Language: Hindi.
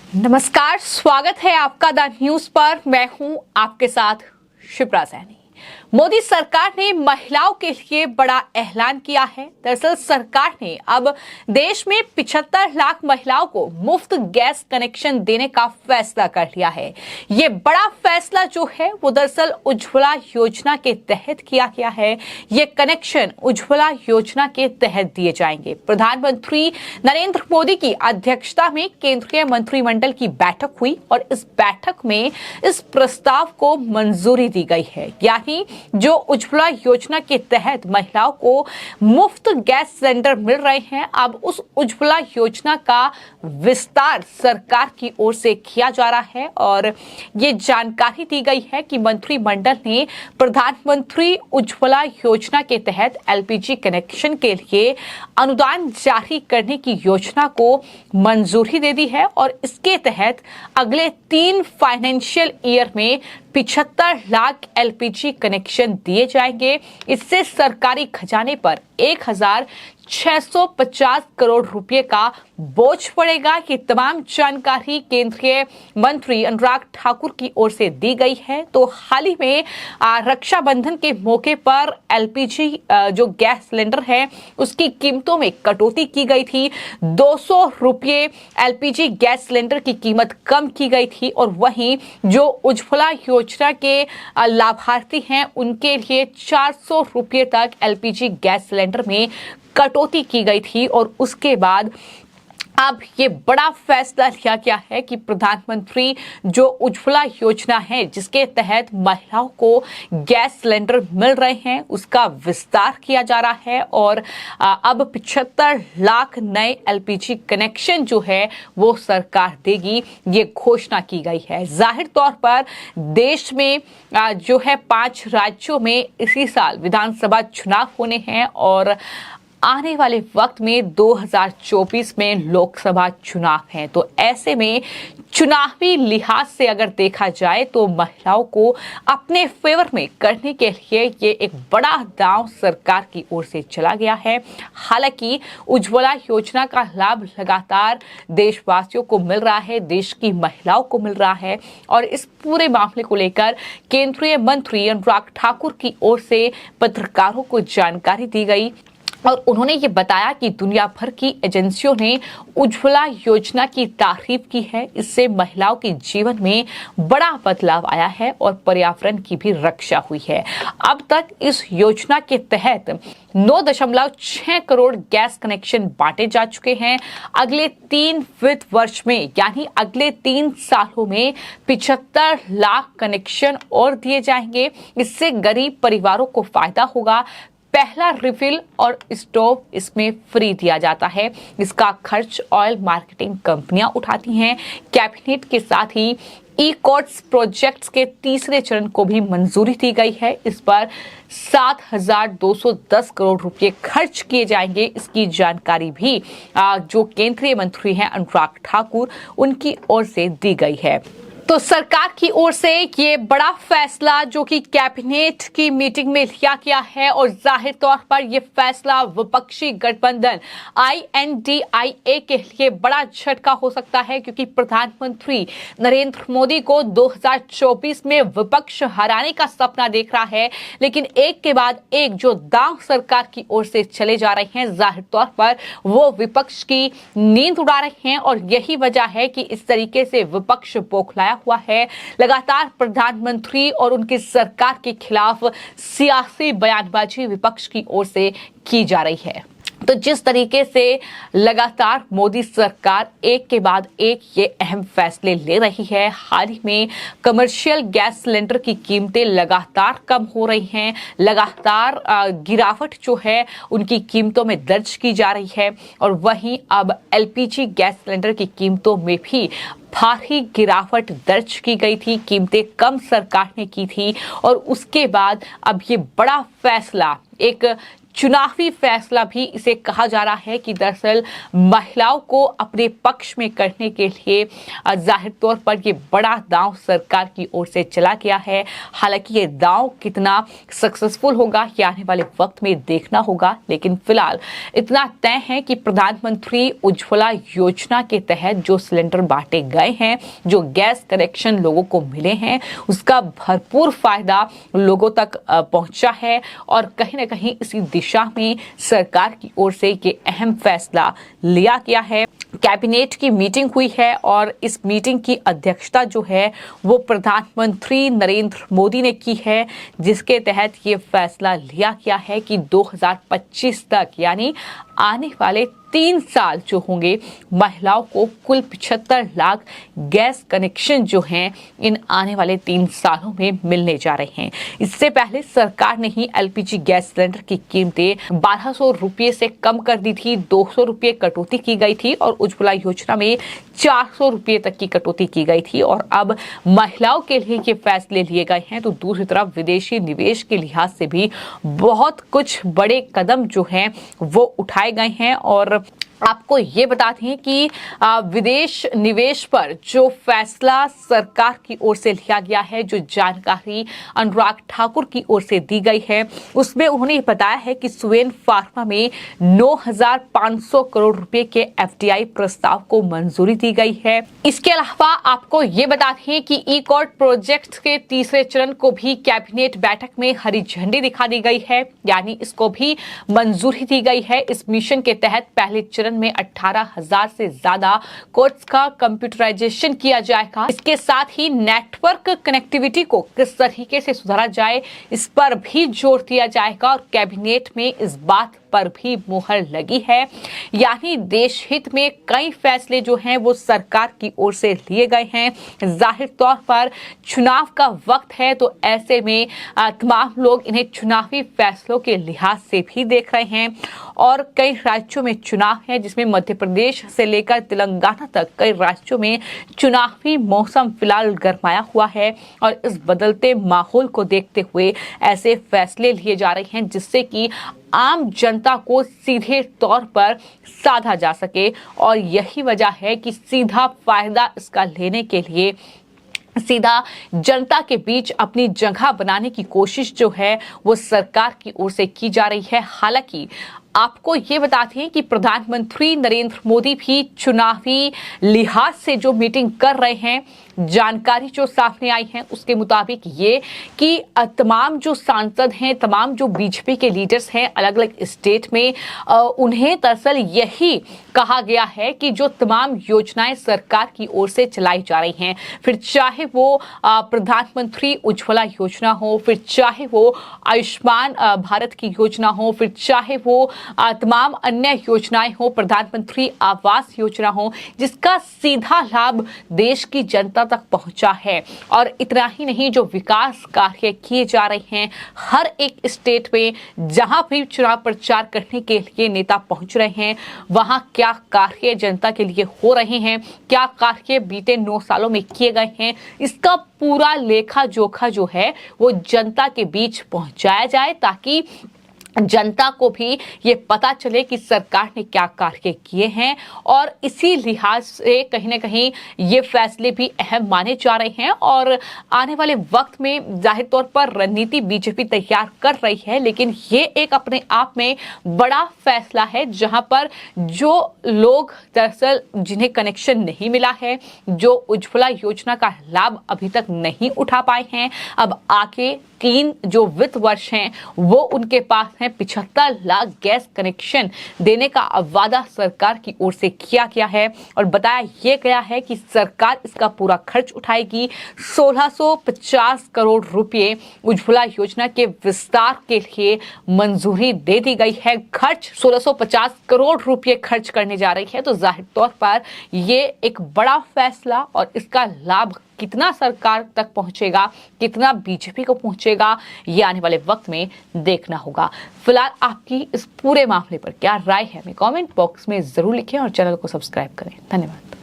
नमस्कार, स्वागत है आपका द न्यूज पर। मैं हूं आपके साथ शिप्रा सैनी। मोदी सरकार ने महिलाओं के लिए बड़ा ऐलान किया है। दरअसल सरकार ने अब देश में 75 लाख महिलाओं को मुफ्त गैस कनेक्शन देने का फैसला कर लिया है। ये बड़ा फैसला जो है वो दरअसल उज्ज्वला योजना के तहत किया गया है। ये कनेक्शन उज्ज्वला योजना के तहत दिए जाएंगे। प्रधानमंत्री नरेंद्र मोदी की अध्यक्षता में केंद्रीय मंत्रिमंडल की बैठक हुई और इस बैठक में इस प्रस्ताव को मंजूरी दी गई है। यानी जो उज्ज्वला योजना के तहत महिलाओं को मुफ्त गैस सिलेंडर मिल रहे हैं, अब उस उज्ज्वला योजना का विस्तार सरकार की ओर से किया जा रहा है। और ये जानकारी दी गई है कि मंत्रिमंडल ने प्रधानमंत्री उज्ज्वला योजना के तहत एलपीजी कनेक्शन के लिए अनुदान जारी करने की योजना को मंजूरी दे दी है और इसके तहत अगले 3 फाइनेंशियल ईयर में 75 लाख एलपीजी कनेक्शन दिए जाएंगे। इससे सरकारी खजाने पर 1650 करोड़ रुपए का बोझ पड़ेगा। ये तमाम जानकारी केंद्रीय मंत्री अनुराग ठाकुर की ओर से दी गई है। तो हाल ही में रक्षाबंधन के मौके पर एलपीजी जो गैस सिलेंडर है उसकी कीमतों में कटौती की गई थी। 200 रुपये एलपीजी गैस सिलेंडर की कीमत कम की गई थी और वहीं जो उज्ज्वला योजना के लाभार्थी हैं उनके लिए 400 रुपये तक एलपीजी गैस सिलेंडर में कटौती की गई थी। और उसके बाद अब ये बड़ा फैसला लिया गया है कि प्रधानमंत्री जो उज्ज्वला योजना है जिसके तहत महिलाओं को गैस सिलेंडर मिल रहे हैं उसका विस्तार किया जा रहा है और अब 75 लाख नए एलपीजी कनेक्शन जो है वो सरकार देगी, ये घोषणा की गई है। जाहिर तौर पर देश में जो है 5 राज्यों में इसी साल विधानसभा चुनाव होने हैं और आने वाले वक्त में 2024 में लोकसभा चुनाव है। तो ऐसे में चुनावी लिहाज से अगर देखा जाए तो महिलाओं को अपने फेवर में करने के लिए ये एक बड़ा दांव सरकार की ओर से चला गया है। हालांकि उज्ज्वला योजना का लाभ लगातार देशवासियों को मिल रहा है, देश की महिलाओं को मिल रहा है और इस पूरे मामले को लेकर केंद्रीय मंत्री अनुराग ठाकुर की ओर से पत्रकारों को जानकारी दी गई और उन्होंने ये बताया कि दुनिया भर की एजेंसियों ने उज्ज्वला योजना की तारीफ की है। इससे महिलाओं के जीवन में बड़ा बदलाव आया है और पर्यावरण की भी रक्षा हुई है। अब तक इस योजना के तहत 9.6 करोड़ गैस कनेक्शन बांटे जा चुके हैं। अगले 3 वित्त वर्ष में यानी अगले 3 सालों में 75 लाख कनेक्शन और दिए जाएंगे। इससे गरीब परिवारों को फायदा होगा। पहला रिफिल और स्टोव इसमें फ्री दिया जाता है। इसका खर्च ऑयल मार्केटिंग कंपनियां उठाती हैं। कैबिनेट के साथ ही ई कॉट्स प्रोजेक्ट्स के तीसरे चरण को भी मंजूरी दी गई है। इस पर 7,210 करोड़ रुपए खर्च किए जाएंगे। इसकी जानकारी भी जो केंद्रीय मंत्री हैं अनुराग ठाकुर उनकी ओर से दी गई है। तो सरकार की ओर से ये बड़ा फैसला जो कि कैबिनेट की मीटिंग में लिया गया है और जाहिर तौर पर यह फैसला विपक्षी गठबंधन INDIA के लिए बड़ा झटका हो सकता है क्योंकि प्रधानमंत्री नरेंद्र मोदी को 2024 में विपक्ष हराने का सपना देख रहा है, लेकिन एक के बाद एक जो दांव सरकार की ओर से चले जा रहे हैं जाहिर तौर पर वो विपक्ष की नींद उड़ा रहे हैं और यही वजह है कि इस तरीके से विपक्ष बौखलाया हुआ है। लगातार प्रधानमंत्री और उनकी सरकार के खिलाफ सियासी बयानबाजी विपक्ष की ओर से की जा रही है। तो जिस तरीके से लगातार मोदी सरकार एक के बाद एक ये अहम फैसले ले रही है, हाल ही में कमर्शियल गैस सिलेंडर की कीमतें लगातार कम हो रही हैं, लगातार गिरावट जो है उनकी कीमतों में दर्ज की जा रही है और वहीं अब एलपीजी गैस सिलेंडर की कीमतों में भी भारी गिरावट दर्ज की गई थी। कीमतें कम सरकार ने की थी और उसके बाद अब ये बड़ा फैसला एक चुनावी फैसला भी इसे कहा जा रहा है कि दरअसल महिलाओं को अपने पक्ष में करने के लिए जाहिर तौर पर ये बड़ा दांव सरकार की ओर से चला गया है। हालांकि ये दांव कितना सक्सेसफुल होगा ये आने वाले वक्त में देखना होगा, लेकिन फिलहाल इतना तय है कि प्रधानमंत्री उज्ज्वला योजना के तहत जो सिलेंडर बांटे गए हैं, जो गैस कनेक्शन लोगों को मिले हैं, उसका भरपूर फायदा लोगों तक पहुंचा है और कहीं ना कहीं इसी दिशा में सरकार की ओर से ये अहम फैसला लिया गया है। कैबिनेट की मीटिंग हुई है और इस मीटिंग की अध्यक्षता जो है वो प्रधानमंत्री नरेंद्र मोदी ने की है, जिसके तहत ये फैसला लिया गया है कि 2025 तक यानी आने वाले 3 साल जो होंगे, महिलाओं को कुल 75 लाख गैस कनेक्शन जो हैं इन आने वाले 3 सालों में मिलने जा रहे हैं। इससे पहले सरकार ने ही एलपीजी गैस सिलेंडर की कीमतें 1200 रुपये से कम कर दी थी, 200 रुपये कटौती की गई थी और उज्ज्वला योजना में 400 रुपये तक की कटौती की गई थी। और अब महिलाओं के लिए ये फैसले लिए गए हैं तो दूसरी तरफ विदेशी निवेश के लिहाज से भी बहुत कुछ बड़े कदम जो हैं वो उठाए गए हैं। और आपको ये बताते हैं कि विदेश निवेश पर जो फैसला सरकार की ओर से लिया गया है, जो जानकारी अनुराग ठाकुर की ओर से दी गई है, उसमें उन्होंने बताया है कि सुवेन फार्मा में 9,500 करोड़ रुपए के एफडीआई प्रस्ताव को मंजूरी दी गई है। इसके अलावा आपको ये बताते हैं कि ई कोर्ट प्रोजेक्ट के तीसरे चरण को भी कैबिनेट बैठक में हरी झंडी दिखा दी गई है, यानी इसको भी मंजूरी दी गई है। इस मिशन के तहत पहले चरण में 18,000 से ज्यादा कोर्ट्स का कंप्यूटराइजेशन किया जाएगा। इसके साथ ही नेटवर्क कनेक्टिविटी को किस तरीके से सुधारा जाए, इस पर भी जोर दिया जाएगा और कैबिनेट में इस बात पर भी मुहर लगी है। यानी देश हित में कई फैसले जो हैं वो सरकार की ओर से लिए गए हैं। जाहिर तौर पर चुनाव का वक्त है तो ऐसे में तमाम लोग इन्हें चुनावी फैसलों के लिहाज से भी देख रहे हैं और कई राज्यों में चुनाव है, जिसमें मध्य प्रदेश से लेकर तेलंगाना तक कई राज्यों में चुनावी मौसम फिलहाल गरमाया हुआ है और इस बदलते माहौल को देखते हुए ऐसे फैसले लिए जा रहे हैं जिससे कि आम जनता को सीधे तौर पर साधा जा सके। और यही वजह है कि सीधा फायदा इसका लेने के लिए सीधा जनता के बीच अपनी जगह बनाने की कोशिश जो है वो सरकार की ओर से की जा रही है। हालांकि आपको ये बताते हैं कि प्रधानमंत्री नरेंद्र मोदी भी चुनावी लिहाज से जो मीटिंग कर रहे हैं, जानकारी जो सामने आई है उसके मुताबिक ये कि तमाम जो सांसद हैं, तमाम जो बीजेपी के लीडर्स हैं अलग अलग स्टेट में, उन्हें दरअसल यही कहा गया है कि जो तमाम योजनाएं सरकार की ओर से चलाई जा रही हैं, फिर चाहे वो प्रधानमंत्री उज्ज्वला योजना हो, फिर चाहे वो आयुष्मान भारत की योजना हो, फिर चाहे वो तमाम अन्य योजनाएं हो, प्रधानमंत्री आवास योजना हो, जिसका सीधा लाभ देश की जनता तक पहुंचा है। और इतना ही नहीं, जो विकास कार्य किए जा रहे हैं हर एक स्टेट में, जहां भी चुनाव प्रचार करने के लिए नेता पहुंच रहे हैं, वहां क्या कार्य जनता के लिए हो रहे हैं, क्या कार्य बीते 9 सालों में किए गए हैं, इसका पूरा लेखा जोखा जो है वो जनता के बीच पहुंचाया जाए ताकि जनता को भी ये पता चले कि सरकार ने क्या कार्य किए हैं। और इसी लिहाज से कहीं ना कहीं ये फैसले भी अहम माने जा रहे हैं और आने वाले वक्त में जाहिर तौर पर रणनीति बीजेपी तैयार कर रही है, लेकिन ये एक अपने आप में बड़ा फैसला है जहां पर जो लोग दरअसल जिन्हें कनेक्शन नहीं मिला है, जो उज्ज्वला योजना का लाभ अभी तक नहीं उठा पाए हैं, अब आगे 3 जो वित्त वर्ष हैं वो उनके पास हैं। 75 लाख गैस कनेक्शन देने का वादा सरकार की ओर से किया गया है और बताया यह गया है कि सरकार इसका पूरा खर्च उठाएगी। 1650 करोड़ रुपए उज्ज्वला योजना के विस्तार के लिए मंजूरी दे दी गई है। खर्च 1650 करोड़ रुपए खर्च करने जा रही है, तो जाहिर तौर पर ये एक बड़ा फैसला और इसका लाभ कितना सरकार तक पहुंचेगा, कितना बीजेपी को पहुंचेगा, ये आने वाले वक्त में देखना होगा। फिलहाल आपकी इस पूरे मामले पर क्या राय है, हमें कमेंट बॉक्स में जरूर लिखें और चैनल को सब्सक्राइब करें। धन्यवाद।